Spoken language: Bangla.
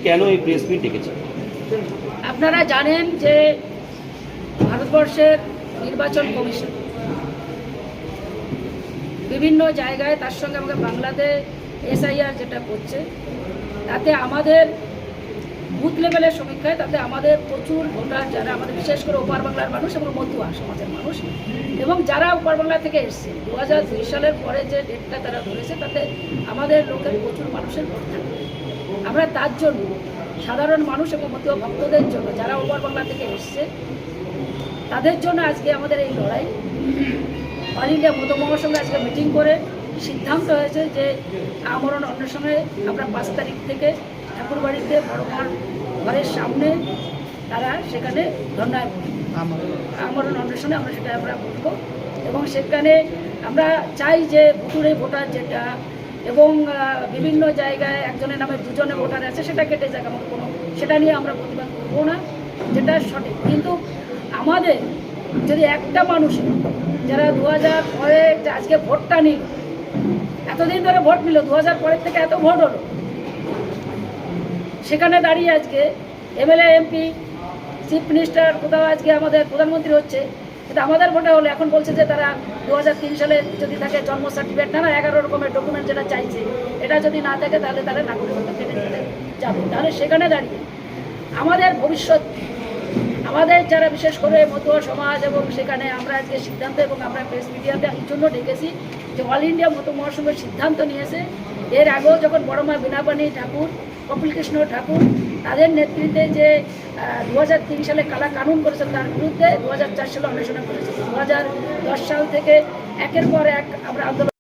কেন এই প্রেস মিট ডেকেছে? আপনারা জানেন যে ভারতবর্ষের নির্বাচন কমিশন বিভিন্ন জায়গায়, তার সঙ্গে আমাকে বাংলাদেশ SIR যেটা করছে, তাতে আমাদের বুথ লেভেলের সমীক্ষায় তাতে আমাদের প্রচুর ভোটার, যারা আমাদের বিশেষ করে ওপার বাংলার মানুষ এবং মতুয়া সমাজের মানুষ এবং যারা ওপার বাংলা থেকে এসছে 2002 সালের পরে যে ডেটটা তারা ধরেছে, তাতে আমাদের লোকের প্রচুর মানুষের ভোট থাকবে। আমরা তার জন্য সাধারণ মানুষ এবং মতুয়া ভক্তদের জন্য যারা ওপার বাংলা থেকে এসছে তাদের জন্য আজকে আমাদের এই লড়াই। অল ইন্ডিয়া মতো মহাসংঘে আজকে মিটিং করে সিদ্ধান্ত হয়েছে যে আমরণ অন্বেষণে আমরা 5 তারিখ থেকে ঠাকুরবাড়িতে বড়মার ঘরের সামনে তারা সেখানে ধর্নায় আমরণ অন্বেষণে আমরা সেটা বলবো এবং সেখানে আমরা চাই যে ভুতুড়ে ভোটার যেটা এবং বিভিন্ন জায়গায় একজনের নামে দুজনে ভোটার আছে সেটা কেটে যাক, আমাদের কোনো সেটা নিয়ে আমরা প্রতিবাদ করবো না, যেটা সঠিক। কিন্তু আমাদের যদি একটা মানুষ যারা 2000 পরে আজকে ভোটটা নিল, এতদিন ধরে ভোট নিল, 2000 পরের থেকে এত ভোট হলো, সেখানে দাঁড়িয়ে আজকে MLA MP চিফ মিনিস্টার কোথাও আজকে আমাদের প্রধানমন্ত্রী হচ্ছে, কিন্তু আমাদের ভোটে হলো এখন বলছে যে তারা 2003 সালে যদি থাকে জন্ম সার্টিফিকেট না 11 রকমের ডকুমেন্ট যেটা চাইছে, এটা যদি না থাকে তাহলে তারা নাগরিকত্ব কেটে দিতে যাবে। তাহলে সেখানে দাঁড়িয়ে আমাদের ভবিষ্যৎ, আমাদের যারা বিশেষ করে মতুয়া সমাজ এবং সেখানে আমরা আজকে সিদ্ধান্ত এবং আমরা প্রেস মিডিয়াতে এই জন্য ডেকেছি যে অল ইন্ডিয়া মতো মহাসংঘের সিদ্ধান্ত নিয়েছে। এর আগেও যখন বড়মা বীণাপাণি ঠাকুর, কপিল কৃষ্ণ ঠাকুর তাদের নেতৃত্বে যে 2003 সালে কালা কানুন করেছেন তার বিরুদ্ধে 2004 সালে অন্বেষণ করেছে। 2010 সাল থেকে একের পর এক আমরা আন্দোলন